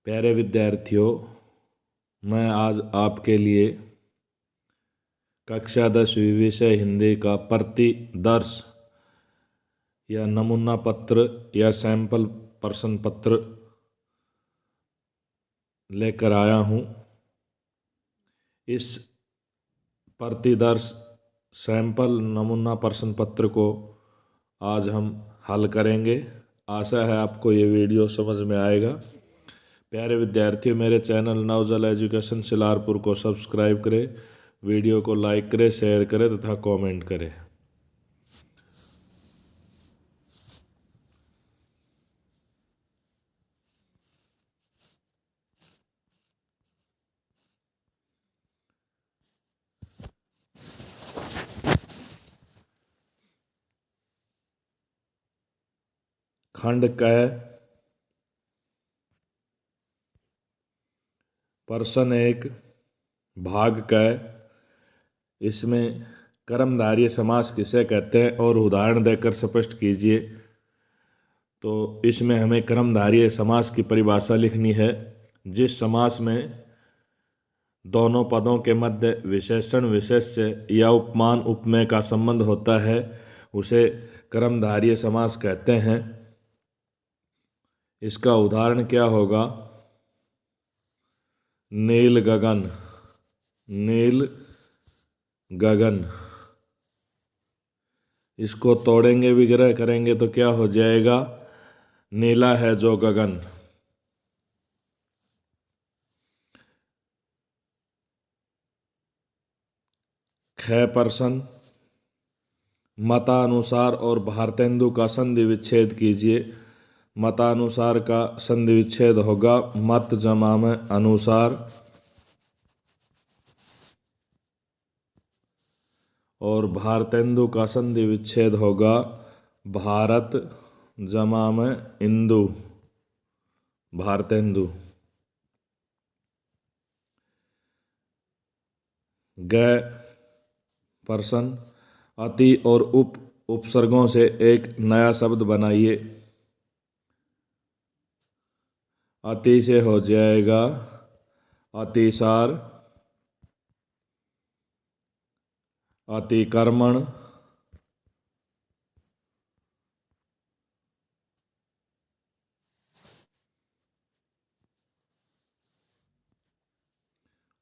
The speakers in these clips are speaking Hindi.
प्यारे विद्यार्थियों, मैं आज आपके लिए कक्षा 10वीं विषय हिंदी का प्रतिदर्श या नमूना पत्र या सैंपल प्रश्न पत्र लेकर आया हूँ। इस प्रतिदर्श सैंपल नमूना प्रश्न पत्र को आज हम हल करेंगे। आशा है आपको ये वीडियो समझ में आएगा। प्यारे विद्यार्थियों, मेरे चैनल नवजल एजुकेशन सिलारपुर को सब्सक्राइब करें, वीडियो को लाइक करें, शेयर करें तथा कमेंट करें। खंड क, प्रश्न 1, भाग क। इसमें कर्मधारय समास किसे कहते हैं और उदाहरण देकर स्पष्ट कीजिए। तो इसमें हमें कर्मधारय समास की परिभाषा लिखनी है। जिस समास में दोनों पदों के मध्य विशेषण विशेष्य या उपमान उपमेय का संबंध होता है उसे कर्मधारय समास कहते हैं। इसका उदाहरण क्या होगा? नील गगन, नील गगन। इसको तोड़ेंगे, विग्रह करेंगे तो क्या हो जाएगा? नीला है जो गगन। ख प्रश्न, मतानुसार और भारतेंदु का संधि विच्छेद कीजिए। मतानुसार का संधि विच्छेद होगा मत जमा में अनुसार, और भारतेंदु का संधि विच्छेद होगा भारत जमा में इंदु, भारतेंदु। ग प्रश्न, अति और उपसर्गों से एक नया शब्द बनाइए। अति से हो जाएगा अतिसार, अतिक्रमण,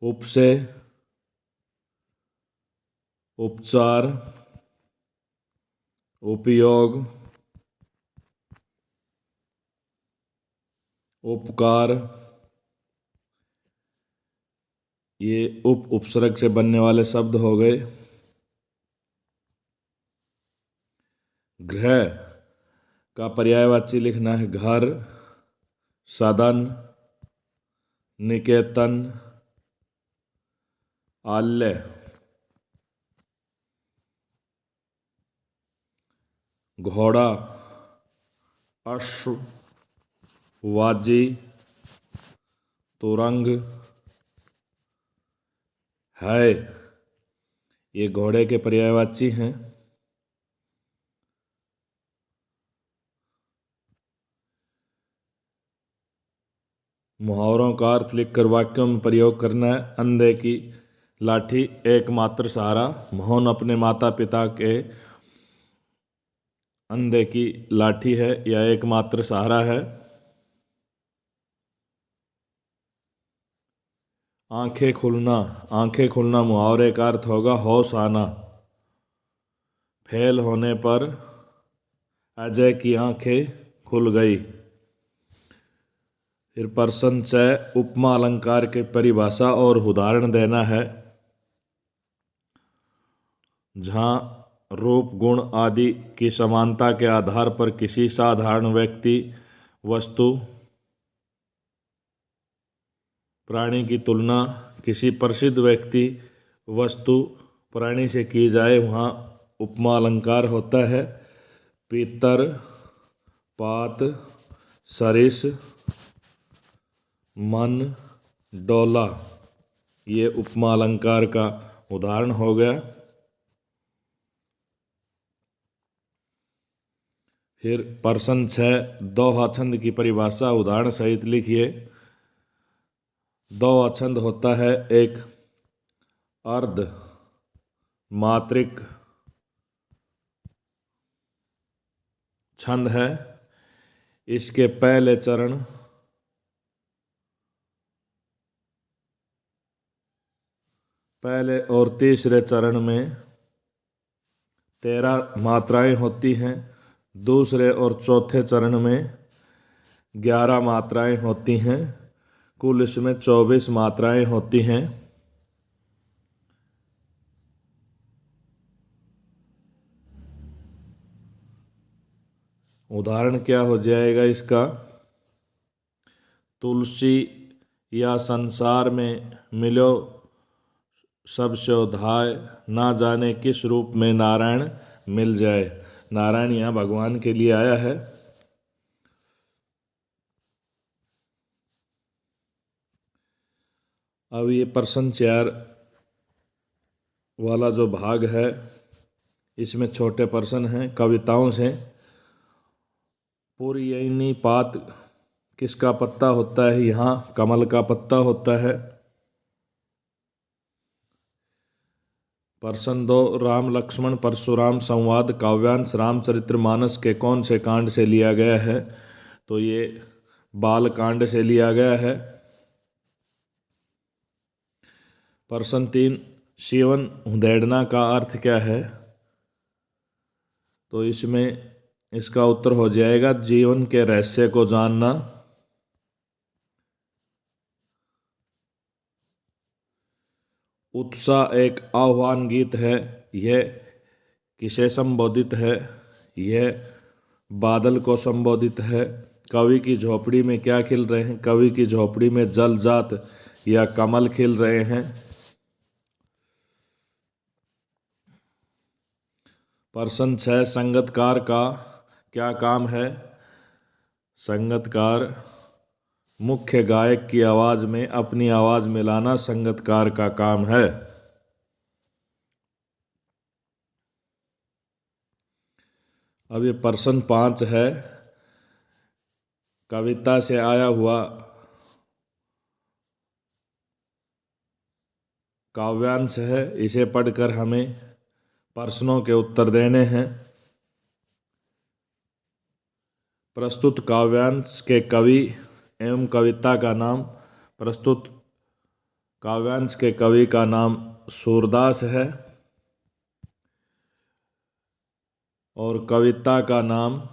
उप से उपचार, उपयोग, उपकार। ये उपसर्ग से बनने वाले शब्द हो गए। गृह का पर्यायवाची लिखना है घर, सदन, निकेतन, आल्य। घोड़ा, अश्व, वाजी, तुरंग, है। ये घोड़े के पर्यायवाची हैं। मुहावरों का अर्थ लिखकर वाक्यों में प्रयोग करना है। अंधे की लाठी एकमात्र सहारा। मोहन अपने माता पिता के अंधे की लाठी है या एकमात्र सहारा है। आंखें खुलना, आंखें खुलना मुहावरे का अर्थ होगा होश आना। फेल होने पर अजय की आंखें खुल गई। फिर प्रश्न से उपमा अलंकार के परिभाषा और उदाहरण देना है। जहाँ रूप गुण आदि की समानता के आधार पर किसी साधारण व्यक्ति, वस्तु, प्राणी की तुलना किसी प्रसिद्ध व्यक्ति, वस्तु, प्राणी से की जाए वहाँ उपमा अलंकार होता है। पीतर, पात, सरिस, मन, डोला, ये उपमा अलंकार का उदाहरण हो गया। फिर प्रश्न 6, दोहा छंद की परिभाषा उदाहरण सहित लिखिए। दो छंद होता है, एक अर्ध मात्रिक छंद है। इसके पहले और तीसरे चरण में 13 मात्राएं होती हैं। दूसरे और चौथे चरण में 11 मात्राएं होती हैं। कुल इसमें 24 मात्राएं होती हैं। उदाहरण क्या हो जाएगा इसका? तुलसी या संसार में मिलो सब शोधाय, ना जाने किस रूप में नारायण मिल जाए। नारायण यहाँ भगवान के लिए आया है। अब ये प्रश्न 4 वाला जो भाग है, इसमें छोटे प्रश्न हैं कविताओं से। पुरयनी पात किसका पत्ता होता है? यहाँ कमल का पत्ता होता है। प्रश्न 2, राम लक्ष्मण परशुराम संवाद काव्यांश रामचरितमानस के कौन से कांड से लिया गया है? तो ये बाल कांड से लिया गया है। प्रश्न 3, शिवन उधेड़ना का अर्थ क्या है? तो इसमें इसका उत्तर हो जाएगा जीवन के रहस्य को जानना। उत्साह एक आह्वान गीत है। यह किसे संबोधित है? यह बादल को संबोधित है। कवि की झोपड़ी में क्या खिल रहे हैं? कवि की झोपड़ी में जलजात या कमल खिल रहे हैं। प्रश्न 6, संगीतकार का क्या काम है? संगीतकार मुख्य गायक की आवाज में अपनी आवाज मिलाना संगीतकार का काम है। अब ये प्रश्न 5 है, कविता से आया हुआ काव्यांश है। इसे पढ़कर हमें प्रश्नों के उत्तर देने हैं। प्रस्तुत काव्यांश के कवि एवं कविता का नाम। प्रस्तुत काव्यांश के कवि का नाम सूरदास है और कविता का नाम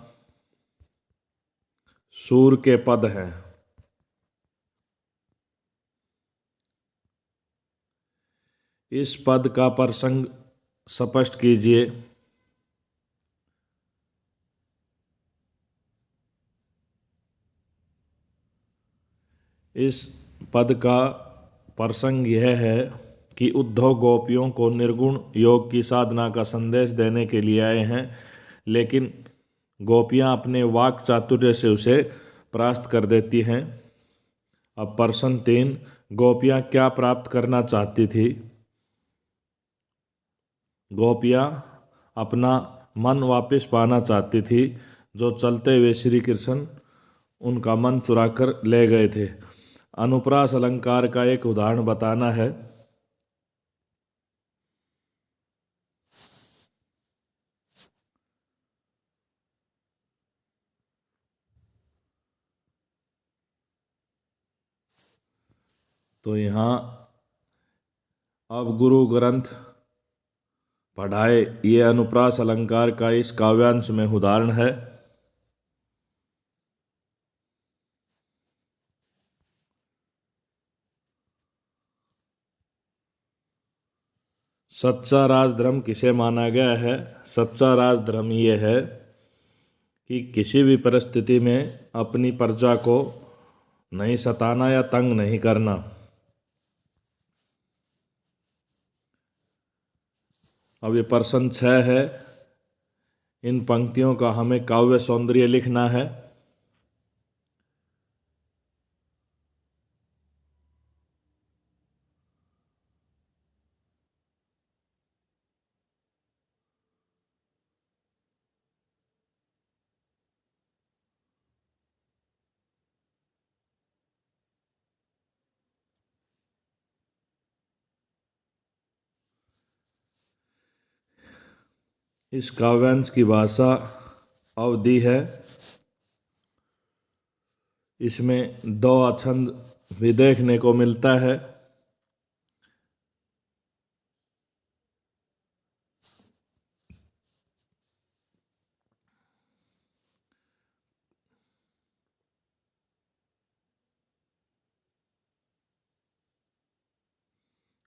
सूर के पद है। इस पद का प्रसंग स्पष्ट कीजिए। इस पद का प्रसंग यह है कि उद्धव गोपियों को निर्गुण योग की साधना का संदेश देने के लिए आए हैं, लेकिन गोपियां अपने वाक चातुर्य से उसे परास्त कर देती हैं। अब प्रश्न 3, गोपियां क्या प्राप्त करना चाहती थी? गोपियां अपना मन वापस पाना चाहती थी। जो चलते हुए श्री कृष्ण उनका मन चुराकर ले गए थे। अनुप्रास अलंकार का एक उदाहरण बताना है। तो यहाँ अब गुरु ग्रंथ पढ़ाए ये अनुप्रास अलंकार का इस काव्यांश में उदाहरण है। सच्चा राजधर्म किसे माना गया है? सच्चा राजधर्म ये है कि किसी भी परिस्थिति में अपनी प्रजा को नहीं सताना या तंग नहीं करना। अब ये प्रश्न 6 है, इन पंक्तियों का हमें काव्य सौंदर्य लिखना है। इस काव्यांश की भाषा अवधी है। इसमें दो छंद भी देखने को मिलता है।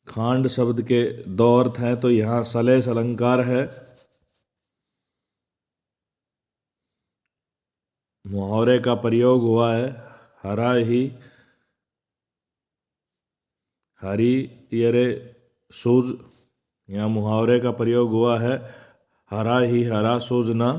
खांड शब्द के दो अर्थ हैं, तो यहाँ सलेश अलंकार है। मुहावरे का प्रयोग हुआ है। हरा ही हरी यरे सूझ, यहाँ मुहावरे का प्रयोग हुआ है। हरा ही हरा सूझना।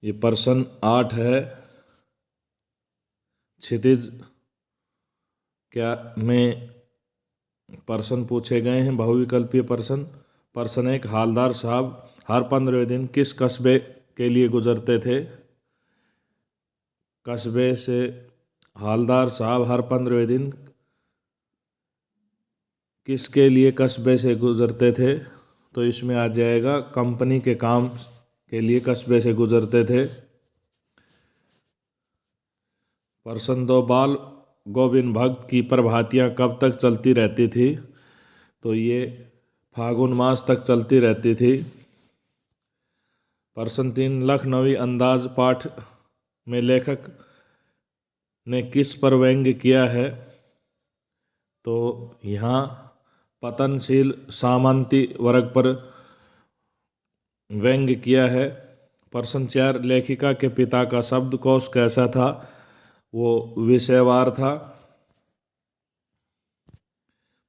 ये प्रश्न 8 है। क्षितिज क्या में प्रश्न पूछे गए हैं, बहुविकल्पीय प्रश्न। प्रश्न 1, हालदार साहब हर 15वें दिन किस कस्बे के लिए गुजरते थे? कस्बे से हालदार साहब हर 15वें दिन किसके लिए कस्बे से गुजरते थे? तो इसमें आ जाएगा कंपनी के काम के लिए कस्बे से गुजरते थे। प्रश्न 2, बाल गोविंद भक्त की प्रभातियाँ कब तक चलती रहती थी? तो ये फागुन मास तक चलती रहती थी। प्रश्न 3, लखनवी अंदाज पाठ में लेखक ने किस पर व्यंग्य किया है? तो यहाँ पतनशील सामंती वर्ग पर व्यंग्य किया है। प्रश्न 4, लेखिका के पिता का शब्दकोश कैसा था? वो विषयवार था।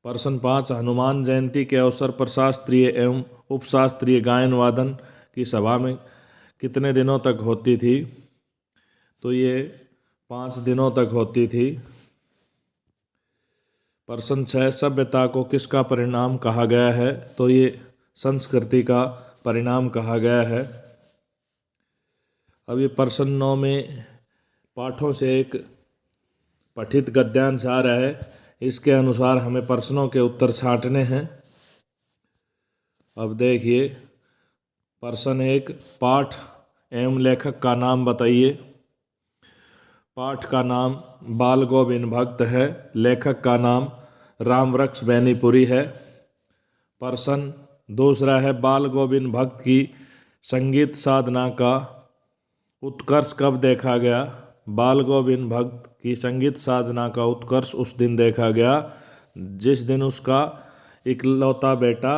प्रश्न 5, हनुमान जयंती के अवसर पर शास्त्रीय एवं उपशास्त्रीय गायन वादन की सभा में कितने दिनों तक होती थी? तो ये 5 दिनों तक होती थी। प्रश्न 6, सभ्यता को किसका परिणाम कहा गया है? तो ये संस्कृति का परिणाम कहा गया है। अब ये प्रश्न 9 में पाठों से एक पठित गद्यांश आ रहा है। इसके अनुसार हमें प्रश्नों के उत्तर छांटने हैं। अब देखिए, प्रश्न 1, पाठ एवं लेखक का नाम बताइए। पाठ का नाम बाल गोविंद भक्त है। लेखक का नाम रामवृक्ष बैनीपुरी है। प्रश्न दूसरा है, बाल गोविंद भक्त की संगीत साधना का उत्कर्ष कब देखा गया? बाल गोविंद भक्त की संगीत साधना का उत्कर्ष उस दिन देखा गया जिस दिन उसका इकलौता बेटा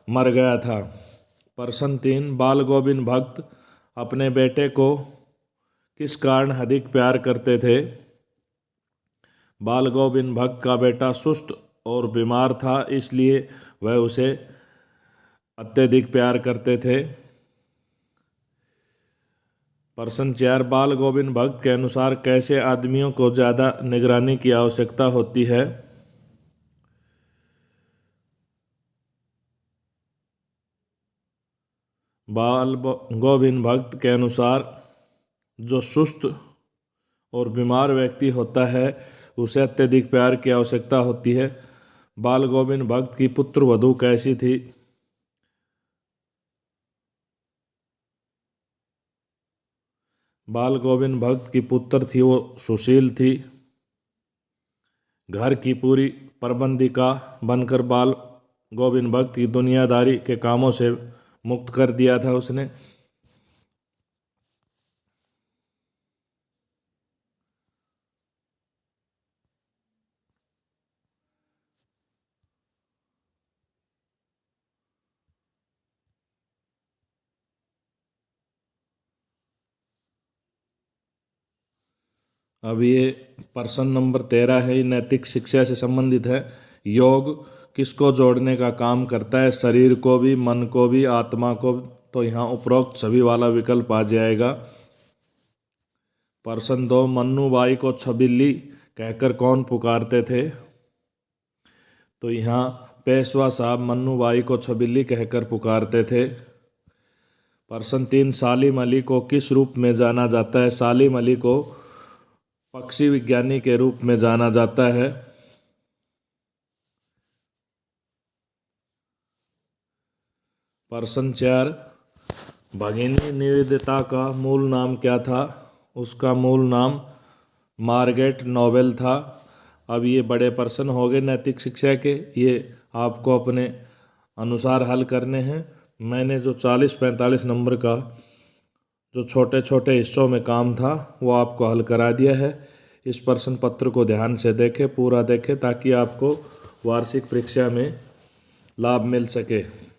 मर गया था। प्रश्न 3, बाल गोविंद भक्त अपने बेटे को किस कारण अधिक प्यार करते थे? बाल गोविंद भक्त का बेटा सुस्त और बीमार था, इसलिए वह उसे अत्यधिक प्यार करते थे। प्रश्न 4, बाल गोविंद भक्त के अनुसार कैसे आदमियों को ज़्यादा निगरानी की आवश्यकता होती है? बाल गोविंद भक्त के अनुसार जो सुस्त और बीमार व्यक्ति होता है उसे अत्यधिक प्यार की आवश्यकता होती है। बाल गोविंद भक्त की पुत्र वधू कैसी थी? बाल गोविंद भक्त की पुत्र थी वो सुशील थी। घर की पूरी प्रबंधिका बनकर बाल गोविंद भक्त की दुनियादारी के कामों से मुक्त कर दिया था उसने। अब ये प्रश्न नंबर 13 है, ये नैतिक शिक्षा से संबंधित है। योग किसको जोड़ने का काम करता है? शरीर को भी, मन को भी, आत्मा को। तो यहाँ उपरोक्त सभी वाला विकल्प आ जाएगा। प्रश्न 2, मन्नूबाई को छबिल्ली कहकर कौन पुकारते थे? तो यहाँ पेशवा साहब मन्नूबाई को छबिल्ली कहकर पुकारते थे। प्रश्न 3, सालिम अली को किस रूप में जाना जाता है? सालिम अली को पक्षी विज्ञानी के रूप में जाना जाता है। प्रश्न 4, भगिनी निवेदिता का मूल नाम क्या था? उसका मूल नाम मार्गरेट नोबेल था। अब ये बड़े प्रश्न हो गए नैतिक शिक्षा के, ये आपको अपने अनुसार हल करने हैं। मैंने जो 40-45 नंबर का जो छोटे छोटे हिस्सों में काम था वो आपको हल करा दिया है। इस प्रश्न पत्र को ध्यान से देखें, पूरा देखें, ताकि आपको वार्षिक परीक्षा में लाभ मिल सके।